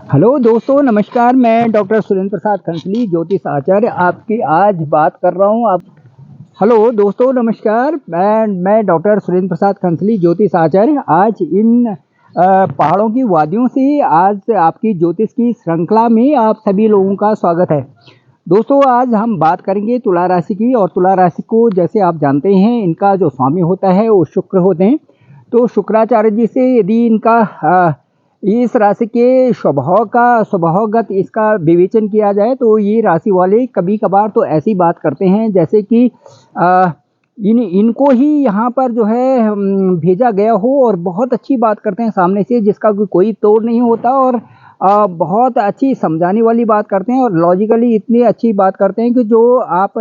Hello दोस्तों, नमस्कार। मैं डॉक्टर सुरेंद्र प्रसाद खंसली, ज्योतिष आचार्य, आपकी आज बात कर रहा हूँ। आप हेलो दोस्तों, नमस्कार। मैं डॉक्टर सुरेंद्र प्रसाद खंसली, ज्योतिष आचार्य। आज इन पहाड़ों की वादियों से आज आपकी ज्योतिष की श्रृंखला में आप सभी लोगों का स्वागत है। दोस्तों, आज हम बात करेंगे तुला राशि की। और तुला राशि को जैसे आप जानते हैं, इनका जो स्वामी होता है वो शुक्र होते हैं। तो शुक्राचार्य जी से यदि इनका इस राशि के स्वभावगत इसका विवेचन किया जाए तो ये राशि वाले कभी कभार तो ऐसी बात करते हैं जैसे कि इनको ही यहाँ पर जो है भेजा गया हो, और बहुत अच्छी बात करते हैं सामने से, जिसका कोई तोड़ नहीं होता। और बहुत अच्छी समझाने वाली बात करते हैं, और लॉजिकली इतनी अच्छी बात करते हैं कि जो आप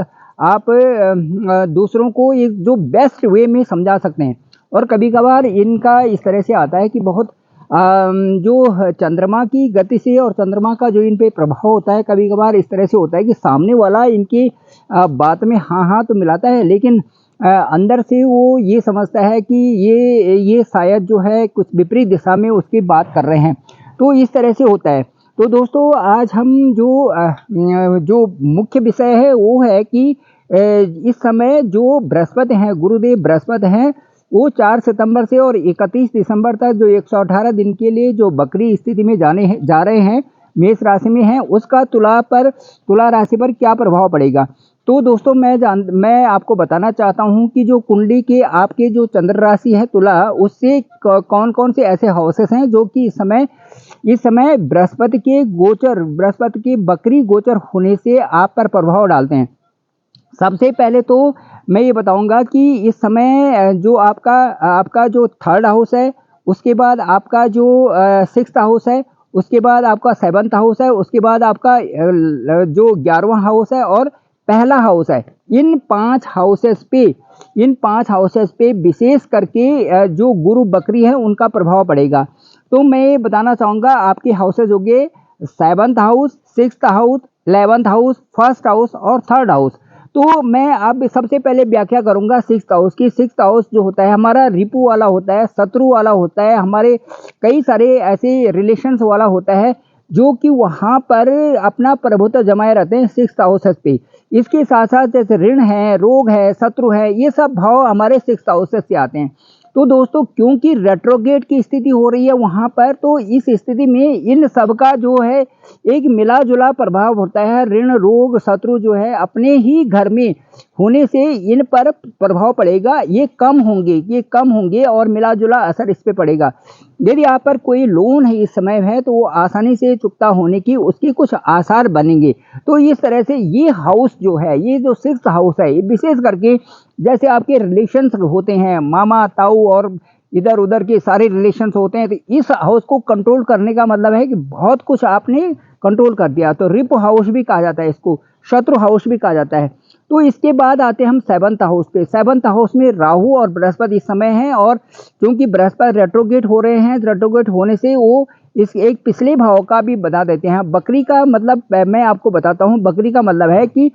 दूसरों को एक जो बेस्ट वे में समझा सकते हैं। और कभी कभार इनका इस तरह से आता है कि बहुत जो चंद्रमा की गति से और चंद्रमा का जो इन पे प्रभाव होता है, कभी कभार इस तरह से होता है कि सामने वाला इनकी बात में हाँ हाँ तो मिलाता है, लेकिन अंदर से वो ये समझता है कि ये शायद जो है कुछ विपरीत दिशा में उसकी बात कर रहे हैं। तो इस तरह से होता है। तो दोस्तों, आज हम जो मुख्य विषय है वो है कि इस समय जो बृहस्पति हैं, गुरुदेव बृहस्पति हैं, वो 4 सितंबर से और 31 दिसंबर तक जो 118 दिन के लिए जो बकरी स्थिति में जा रहे हैं, मेष राशि में हैं, उसका तुला राशि पर क्या प्रभाव पड़ेगा। तो दोस्तों, मैं आपको बताना चाहता हूं कि जो कुंडली के आपके जो चंद्र राशि है तुला, उससे कौन कौन से ऐसे हाउसेस हैं जो कि इस समय बृहस्पति के बकरी गोचर होने से आप पर प्रभाव डालते हैं। सबसे पहले तो मैं ये बताऊंगा कि इस समय जो आपका जो 3rd हाउस है, उसके बाद आपका जो 6th हाउस है, उसके बाद आपका 7th हाउस है, उसके बाद आपका जो 11वां हाउस है और पहला हाउस है। इन 5 हाउसेस पे विशेष करके जो गुरु बकरी है उनका प्रभाव पड़ेगा। तो मैं ये बताना चाहूँगा, आपके हाउसेज हो गए 7th house, 6th house, 11th house, 1st house और 3rd हाउस। तो मैं अब सबसे पहले व्याख्या करूंगा 6th हाउस की। 6th हाउस जो होता है हमारा रिपु वाला होता है, शत्रु वाला होता है, हमारे कई सारे ऐसे रिलेशंस वाला होता है जो कि वहाँ पर अपना प्रभुत्व जमाए रहते हैं 6th हाउसेस पे। इसके साथ साथ जैसे ऋण है, रोग है, शत्रु है, ये सब भाव हमारे 6th हाउसेस से आते हैं। तो दोस्तों, क्योंकि रेट्रोगेट की स्थिति हो रही है वहाँ पर, तो इस स्थिति में इन सब का जो है एक मिला जुला प्रभाव होता है। ऋण, रोग, शत्रु जो है अपने ही घर में होने से इन पर प्रभाव पड़ेगा। ये कम होंगे और मिला जुला असर इस पे पड़ेगा। यदि आप पर कोई लोन है इस समय है तो वो आसानी से चुकता होने की उसके कुछ आसार बनेंगे। तो इस तरह से ये हाउस जो है, ये जो 6th हाउस है, ये विशेष करके जैसे आपके रिलेशंस होते हैं, मामा ताऊ और इधर उधर के सारे रिलेशंस होते हैं, तो इस हाउस को कंट्रोल करने का मतलब है कि बहुत कुछ आपने कंट्रोल कर दिया। तो रिप हाउस भी कहा जाता है इसको, शत्रु हाउस भी कहा जाता है। तो इसके बाद आते हैं हम 7th हाउस पे। 7th हाउस में राहु और बृहस्पति इस समय हैं, और क्योंकि बृहस्पति रेट्रोगेट हो रहे हैं, रेट्रोगेट होने से वो इस एक पिछले भाव का भी बता देते हैं। बकरी का मतलब मैं आपको बताता हूँ। बकरी का मतलब है कि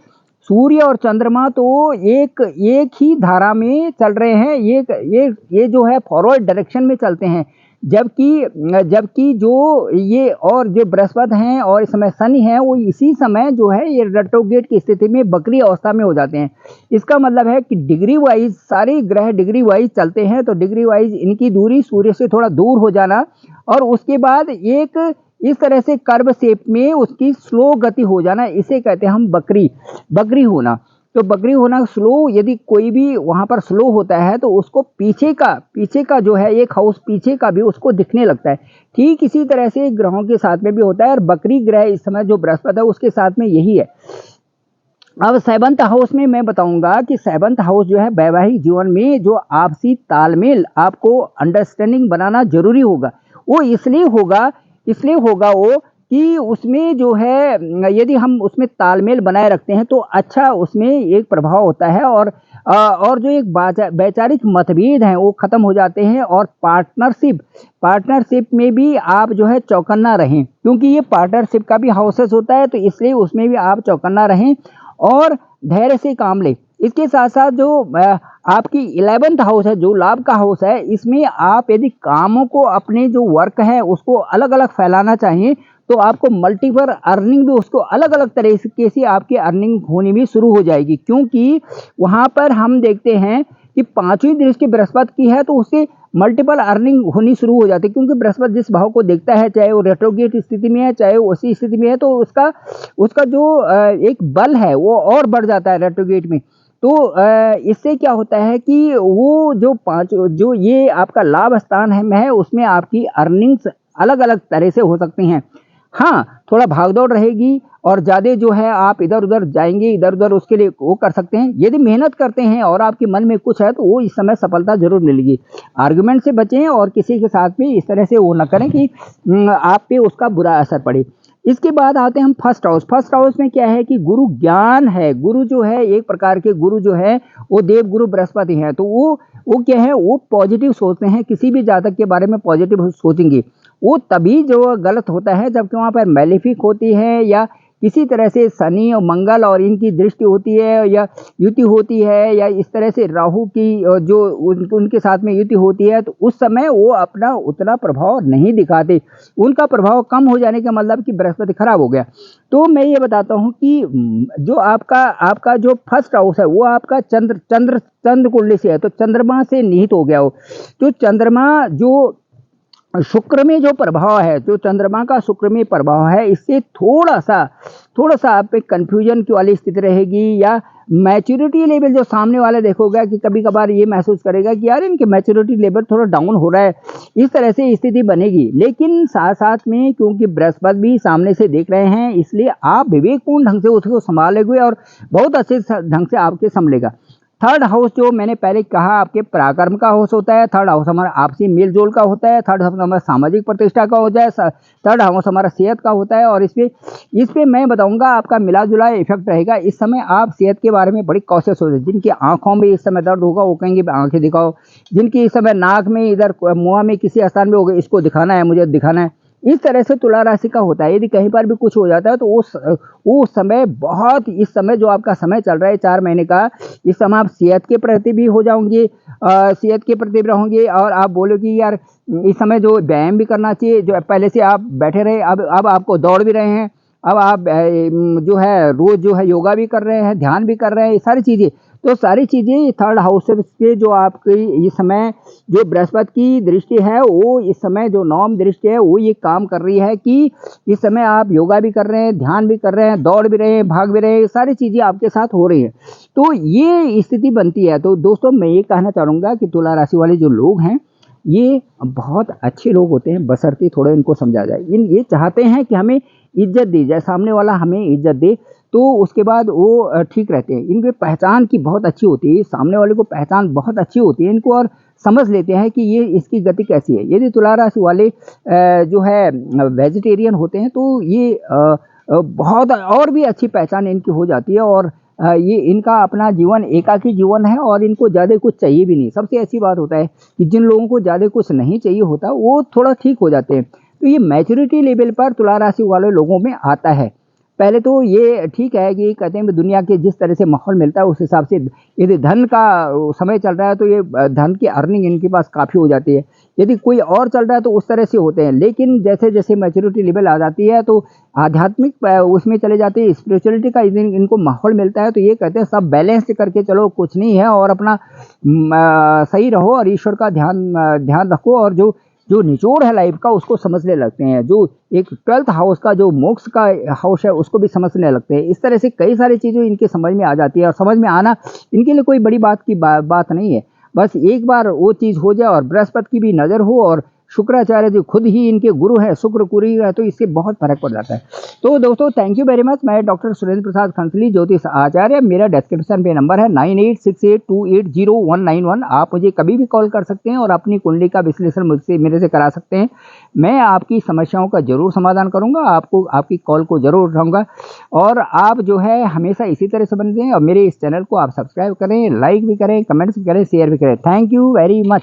सूर्य और चंद्रमा तो एक ही धारा में चल रहे हैं, ये जो है फॉरवर्ड डायरेक्शन में चलते हैं। जबकि जो बृहस्पति हैं और इस समय शनि है, वो इसी समय जो है ये रेट्रोगेट की स्थिति में बकरी अवस्था में हो जाते हैं। इसका मतलब है कि डिग्री वाइज सारे ग्रह डिग्री वाइज चलते हैं, तो डिग्री वाइज इनकी दूरी सूर्य से थोड़ा दूर हो जाना, और उसके बाद एक इस तरह से कर्व शेप में उसकी स्लो गति हो जाना, इसे कहते हैं हम बकरी होना। तो बकरी होना स्लो, यदि कोई भी वहाँ पर स्लो होता है तो उसको पीछे का जो है एक हाउस पीछे का भी उसको दिखने लगता है। ठीक इसी तरह से ग्रहों के साथ में भी होता है, और बकरी ग्रह इस समय जो बृहस्पति है उसके साथ में यही है। अब 7th हाउस में मैं बताऊंगा कि 7th हाउस जो है वैवाहिक जीवन में जो आपसी तालमेल, आपको अंडरस्टैंडिंग बनाना जरूरी होगा। वो इसलिए होगा वो कि उसमें जो है यदि हम उसमें तालमेल बनाए रखते हैं तो अच्छा उसमें एक प्रभाव होता है। और जो एक वैचारिक मतभेद हैं वो खत्म हो जाते हैं। और पार्टनरशिप में भी आप जो है चौकन्ना रहें, क्योंकि ये पार्टनरशिप का भी हाउसेस होता है, तो इसलिए उसमें भी आप चौकन्ना रहें और धैर्य से काम लें। इसके साथ साथ जो आपकी 11th हाउस है, जो लाभ का हाउस है, इसमें आप यदि कामों को अपने जो वर्क है उसको अलग अलग फैलाना चाहिए तो आपको मल्टीपल अर्निंग भी उसको अलग अलग तरीके से आपकी अर्निंग होनी भी शुरू हो जाएगी, क्योंकि वहाँ पर हम देखते हैं कि पांचवी दृष्टि बृहस्पति की है तो उससे मल्टीपल अर्निंग होनी शुरू हो जाती है, क्योंकि बृहस्पति जिस भाव को देखता है, चाहे वो रेट्रोगेट स्थिति में है चाहे वो उसी स्थिति में है, तो उसका उसका जो एक बल है वो और बढ़ जाता है रेट्रोगेट में। तो इससे क्या होता है कि वो जो पांच जो ये आपका लाभ स्थान है उसमें आपकी अर्निंग्स अलग अलग तरह से हो सकती हैं। हाँ, थोड़ा भागदौड़ रहेगी और ज़्यादा जो है आप इधर उधर जाएंगे, इधर उधर उसके लिए वो कर सकते हैं। यदि मेहनत करते हैं और आपके मन में कुछ है तो वो इस समय सफलता जरूर मिलेगी। आर्गुमेंट से बचें और किसी के साथ भी इस तरह से वो ना करें कि आप पे उसका बुरा असर पड़े। इसके बाद आते हैं हम फर्स्ट हाउस। फर्स्ट हाउस में क्या है कि गुरु ज्ञान है। गुरु जो है एक प्रकार के गुरु जो है वो देव गुरु बृहस्पति हैं, तो वो क्या है, वो पॉजिटिव सोचते हैं। किसी भी जातक के बारे में पॉजिटिव सोचेंगे। वो तभी जो गलत होता है जबकि वहाँ पर मैलेफिक होती है या किसी तरह से शनि और मंगल और इनकी दृष्टि होती है या युति होती है या इस तरह से राहु की जो उनके साथ में युति होती है, तो उस समय वो अपना उतना प्रभाव नहीं दिखाते। उनका प्रभाव कम हो जाने का मतलब कि बृहस्पति खराब हो गया। तो मैं ये बताता हूँ कि जो आपका जो फर्स्ट हाउस है वो आपका चंद्र कुंडली से है, तो चंद्रमा से निहित हो गया हो। तो चंद्रमा जो शुक्र में जो प्रभाव है, जो चंद्रमा का शुक्र में प्रभाव है, इससे थोड़ा सा आप पे कंफ्यूजन की वाली स्थिति रहेगी या मैच्योरिटी लेवल जो सामने वाला देखोगा कि कभी कभार ये महसूस करेगा कि यार इनके मैच्योरिटी लेवल थोड़ा डाउन हो रहा है, इस तरह से स्थिति बनेगी। लेकिन साथ साथ में क्योंकि बृहस्पति भी सामने से देख रहे हैं, इसलिए आप विवेकपूर्ण ढंग से उसको संभालेंगे और बहुत अच्छे ढंग से आपके संभलेगा। थर्ड हाउस जो मैंने पहले कहा आपके पराक्रम का हाउस होता है। थर्ड हाउस हमारा आपसी मेल जोल का होता है। थर्ड हाउस हमारा सामाजिक प्रतिष्ठा का होता है। थर्ड हाउस हमारा सेहत का होता है। और इस पे मैं बताऊंगा आपका मिला जुला इफेक्ट रहेगा। इस समय आप सेहत के बारे में बड़ी कॉशियस हो जाए। जिनकी आंखों में इस समय दर्द होगा वो कहेंगे आंखें दिखाओ। जिनकी इस समय नाक में इधर मुँह में किसी स्थान में होगा इसको दिखाना है, मुझे दिखाना है, इस तरह से तुला राशि का होता है। यदि कहीं पर भी कुछ हो जाता है तो उस समय बहुत, इस समय जो आपका समय चल रहा है 4 महीने का, इस समय आप सेहत के प्रति भी हो जाओगे, सेहत के प्रति भी रहोगे और आप बोलोगे यार इस समय जो व्यायाम भी करना चाहिए। जो पहले से आप बैठे रहे अब आपको दौड़ भी रहे हैं, अब आप जो है रोज जो है योगा भी कर रहे हैं, ध्यान भी कर रहे हैं, ये सारी चीज़ें। तो सारी चीज़ें थर्ड हाउस पे जो आपकी इस समय जो बृहस्पति की दृष्टि है वो इस समय जो नवम दृष्टि है वो ये काम कर रही है कि इस समय आप योगा भी कर रहे हैं, ध्यान भी कर रहे हैं, दौड़ भी रहे हैं, भाग भी रहे हैं, सारी चीज़ें आपके साथ हो रही हैं। तो ये स्थिति बनती है। तो दोस्तों मैं ये कहना चाहूँगा कि तुला राशि वाले जो लोग हैं ये बहुत अच्छे लोग होते हैं, बशर्ते थोड़ा इनको समझा जाए। ये चाहते हैं कि हमें इज्जत दी जाए, सामने वाला हमें इज्जत दे, तो उसके बाद वो ठीक रहते हैं। इनकी पहचान की बहुत अच्छी होती है, सामने वाले को पहचान बहुत अच्छी होती है इनको, और समझ लेते हैं कि ये इसकी गति कैसी है। यदि तुला राशि वाले जो है वेजिटेरियन होते हैं तो ये बहुत और भी अच्छी पहचान इनकी हो जाती है। और ये इनका अपना जीवन एकाकी जीवन है और इनको ज़्यादा कुछ चाहिए भी नहीं। सबसे अच्छी बात होता है कि जिन लोगों को ज़्यादा कुछ नहीं चाहिए होता वो थोड़ा ठीक हो जाते हैं। तो ये मैच्योरिटी लेवल पर तुला राशि वाले लोगों में आता है। पहले तो ये ठीक है कि कहते हैं कि दुनिया के जिस तरह से माहौल मिलता है उस हिसाब से यदि धन का समय चल रहा है तो ये धन की अर्निंग इनके पास काफ़ी हो जाती है। यदि कोई और चल रहा है तो उस तरह से होते हैं। लेकिन जैसे जैसे मैच्योरिटी लेवल आ जाती है तो आध्यात्मिक उसमें चले जाते हैं, स्पिरिचुअलिटी का इनको माहौल मिलता है तो ये कहते हैं सब बैलेंस करके चलो, कुछ नहीं है और अपना सही रहो और ईश्वर का ध्यान रखो और जो जो निचोड़ है लाइफ का उसको समझने लगते हैं। जो एक 12th हाउस का जो मोक्ष का हाउस है उसको भी समझने लगते हैं। इस तरह से कई सारी चीज़ें इनके समझ में आ जाती है और समझ में आना इनके लिए कोई बड़ी बात नहीं है। बस एक बार वो चीज़ हो जाए और बृहस्पति की भी नज़र हो और शुक्राचार्य जो खुद ही इनके गुरु हैं, शुक्र गुरु है, तो इससे बहुत फर्क पड़ जाता है। तो दोस्तों थैंक यू वेरी मच। मैं डॉक्टर सुरेंद्र प्रसाद खंसली, ज्योतिष आचार्य। मेरा डिस्क्रिप्शन पे नंबर है 9868280191। आप मुझे कभी भी कॉल कर सकते हैं और अपनी कुंडली का विश्लेषण मेरे से करा सकते हैं। मैं आपकी समस्याओं का जरूर समाधान करूंगा, आपको आपकी कॉल को जरूर उठाऊंगा। और आप जो है हमेशा इसी तरह से बने रहें और मेरे इस चैनल को आप सब्सक्राइब करें, लाइक भी करें, कमेंट्स भी करें, शेयर भी करें। Thank you very much.